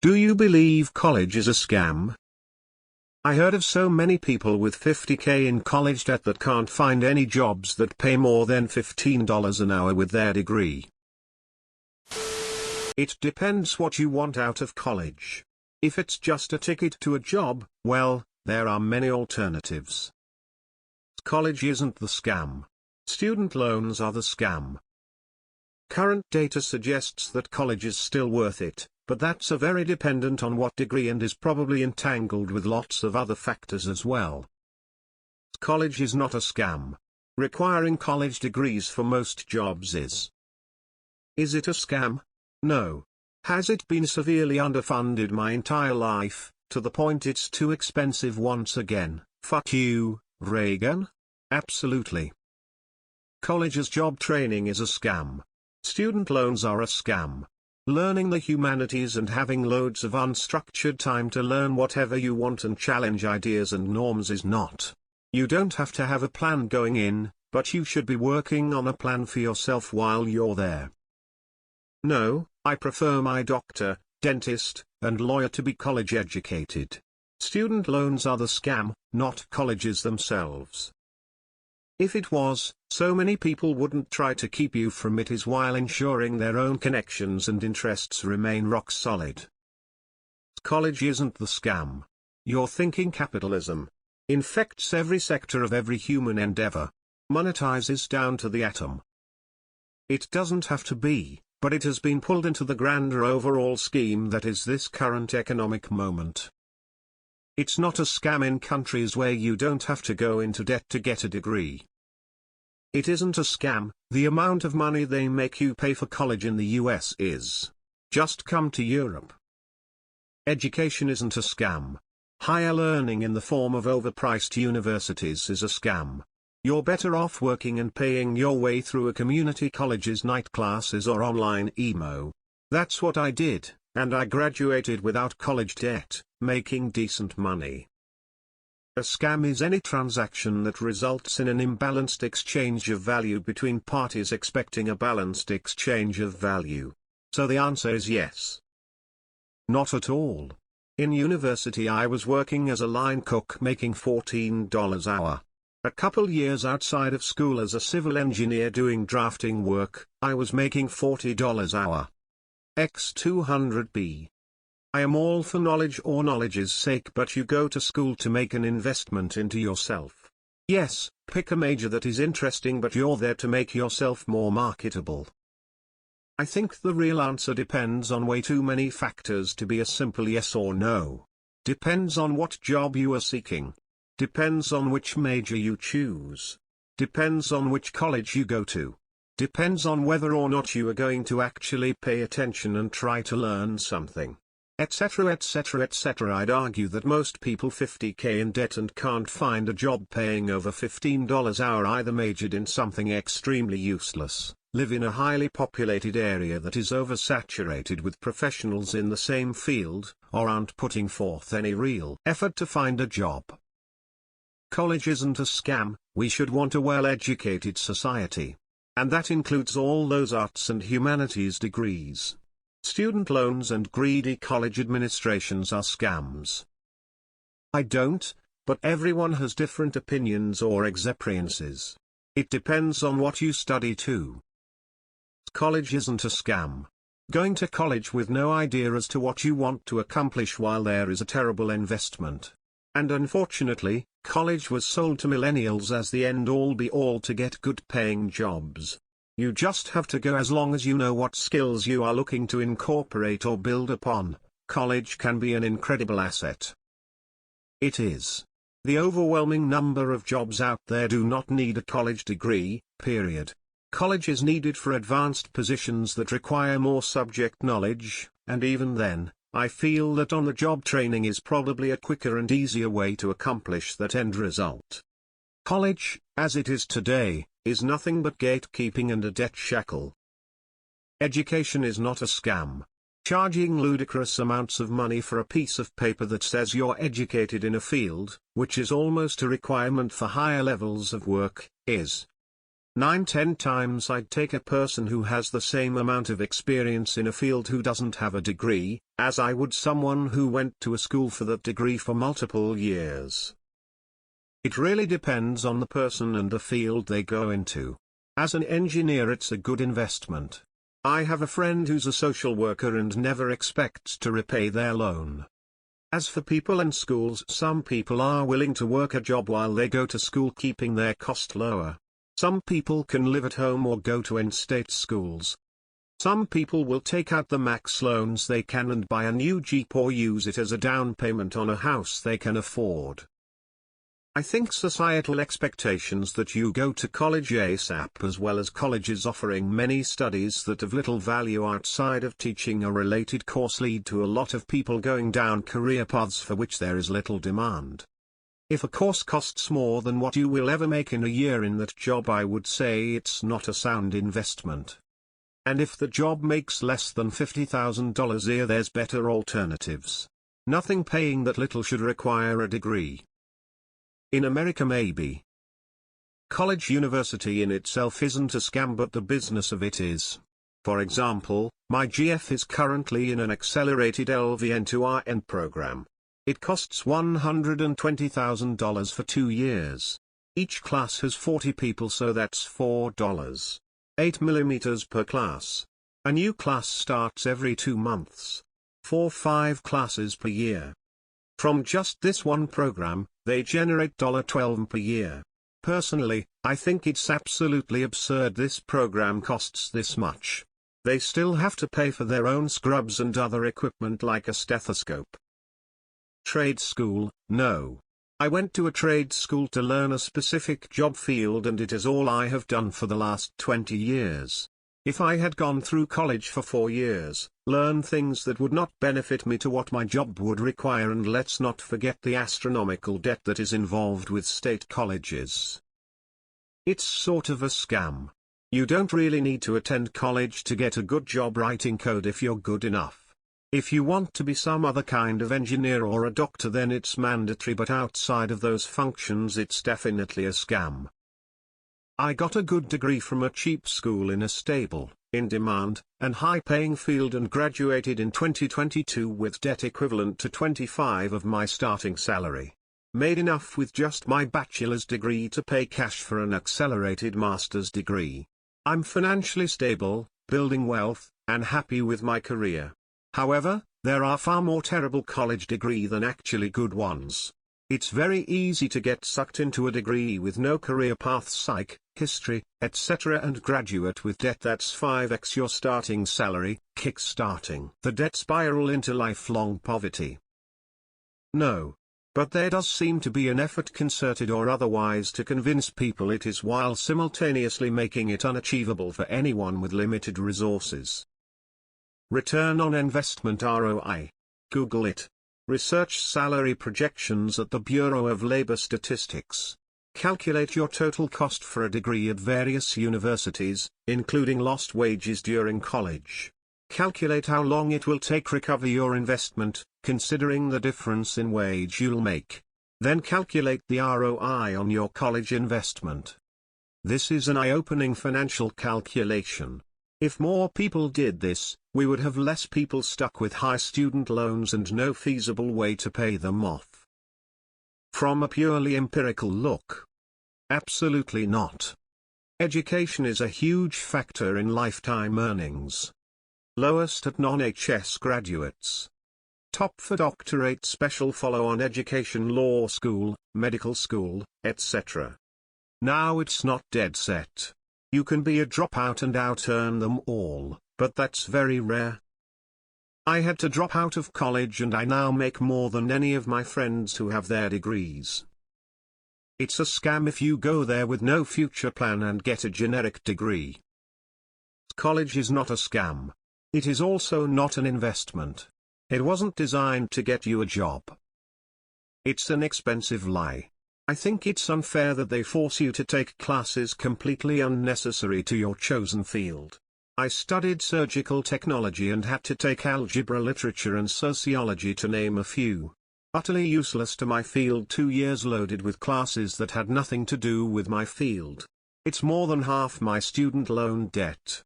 Do you believe college is a scam? I heard of so many people with 50K in college debt that can't find any jobs that pay more than $15 an hour with their degree. It depends what you want out of college. If it's just a ticket to a job, well, there are many alternatives. College isn't the scam. Student loans are the scam. Current data suggests that college is still worth it, but that's very dependent on what degree and is probably entangled with lots of other factors as well. College is not a scam. Requiring college degrees for most jobs is. Is it a scam? No. Has it been severely underfunded my entire life, to the point it's too expensive once again? Fuck you, Reagan? Absolutely. College as job training is a scam. Student loans are a scam. Learning the humanities and having loads of unstructured time to learn whatever you want and challenge ideas and norms is not. You don't have to have a plan going in, but you should be working on a plan for yourself while you're there. No, I prefer my doctor, dentist, and lawyer to be college educated. Student loans are the scam, not colleges themselves. If it was, so many people wouldn't try to keep you from it while ensuring their own connections and interests remain rock solid. College isn't the scam. You're thinking capitalism infects every sector of every human endeavor. Monetizes down to the atom. It doesn't have to be, but it has been pulled into the grander overall scheme that is this current economic moment. It's not a scam in countries where you don't have to go into debt to get a degree. It isn't a scam, the amount of money they make you pay for college in the US is. Just come to Europe. Education isn't a scam. Higher learning in the form of overpriced universities is a scam. You're better off working and paying your way through a community college's night classes or online emo. That's what I did, and I graduated without college debt, making decent money. A scam is any transaction that results in an imbalanced exchange of value between parties expecting a balanced exchange of value. So the answer is yes. Not at all. In university I was working as a line cook making $14 an hour. A couple years outside of school as a civil engineer doing drafting work, I was making $40 an hour. X200B. I am all for knowledge or knowledge's sake, but you go to school to make an investment into yourself. Yes, pick a major that is interesting, but you're there to make yourself more marketable. I think the real answer depends on way too many factors to be a simple yes or no. Depends on what job you are seeking. Depends on which major you choose. Depends on which college you go to. Depends on whether or not you are going to actually pay attention and try to learn something. Etc. etc. etc. I'd argue that most people 50K in debt and can't find a job paying over $15 an hour either majored in something extremely useless, live in a highly populated area that is oversaturated with professionals in the same field, or aren't putting forth any real effort to find a job. College isn't a scam. We should want a well-educated society. And that includes all those arts and humanities degrees. Student loans and greedy college administrations are scams. I don't, but everyone has different opinions or experiences. It depends on what you study too. College isn't a scam. Going to college with no idea as to what you want to accomplish while there is a terrible investment. And unfortunately, college was sold to millennials as the end-all be-all to get good-paying jobs. You just have to go as long as you know what skills you are looking to incorporate or build upon. College can be an incredible asset. It is. The overwhelming number of jobs out there do not need a college degree, period. College is needed for advanced positions that require more subject knowledge, and even then, I feel that on-the-job training is probably a quicker and easier way to accomplish that end result. College, as it is today, is nothing but gatekeeping and a debt shackle. Education is not a scam. Charging ludicrous amounts of money for a piece of paper that says you're educated in a field, which is almost a requirement for higher levels of work, is. 9-10 times I'd take a person who has the same amount of experience in a field who doesn't have a degree, as I would someone who went to a school for that degree for multiple years. It really depends on the person and the field they go into. As an engineer, it's a good investment. I have a friend who's a social worker and never expects to repay their loan. As for people and schools, some people are willing to work a job while they go to school, keeping their cost lower. Some people can live at home or go to in-state schools. Some people will take out the max loans they can and buy a new Jeep or use it as a down payment on a house they can afford. I think societal expectations that you go to college ASAP, as well as colleges offering many studies that have little value outside of teaching a related course, lead to a lot of people going down career paths for which there is little demand. If a course costs more than what you will ever make in a year in that job, I would say it's not a sound investment. And if the job makes less than $50,000 a year, there's better alternatives. Nothing paying that little should require a degree. In America maybe. College university in itself isn't a scam, but the business of it is. For example, my GF is currently in an accelerated LVN2RN program. It costs $120,000 for 2 years. Each class has 40 people, so that's $4. 8 millimeters per class. A new class starts every 2 months. 4-5 classes per year. From just this one program, they generate $12 per year. Personally, I think it's absolutely absurd this program costs this much. They still have to pay for their own scrubs and other equipment like a stethoscope. Trade school, no. I went to a trade school to learn a specific job field, and it is all I have done for the last 20 years. If I had gone through college for 4 years, learn things that would not benefit me to what my job would require, and let's not forget the astronomical debt that is involved with state colleges. It's sort of a scam. You don't really need to attend college to get a good job writing code if you're good enough. If you want to be some other kind of engineer or a doctor, then it's mandatory, but outside of those functions it's definitely a scam. I got a good degree from a cheap school in a stable, in-demand, and high-paying field, and graduated in 2022 with debt equivalent to 25% of my starting salary. Made enough with just my bachelor's degree to pay cash for an accelerated master's degree. I'm financially stable, building wealth, and happy with my career. However, there are far more terrible college degrees than actually good ones. It's very easy to get sucked into a degree with no career path, psych, history, etc., and graduate with debt that's 5x your starting salary, kick-starting the debt spiral into lifelong poverty. No. But there does seem to be an effort, concerted or otherwise, to convince people it is, while simultaneously making it unachievable for anyone with limited resources. Return on investment (ROI). Google it. Research salary projections at the Bureau of Labor Statistics. Calculate your total cost for a degree at various universities, including lost wages during college. Calculate how long it will take recover your investment, considering the difference in wage you'll make. Then calculate the ROI on your college investment. This is an eye-opening financial calculation. If more people did this, we would have less people stuck with high student loans and no feasible way to pay them off. From a purely empirical look? Absolutely not. Education is a huge factor in lifetime earnings. Lowest at non-HS graduates. Top for doctorate, special follow-on education, law school, medical school, etc. Now it's not dead set. You can be a dropout and out-earn them all, but that's very rare. I had to drop out of college and I now make more than any of my friends who have their degrees. It's a scam if you go there with no future plan and get a generic degree. College is not a scam. It is also not an investment. It wasn't designed to get you a job. It's an expensive lie. I think it's unfair that they force you to take classes completely unnecessary to your chosen field. I studied surgical technology and had to take algebra, literature and sociology, to name a few. Utterly useless to my field, 2 years loaded with classes that had nothing to do with my field. It's more than half my student loan debt.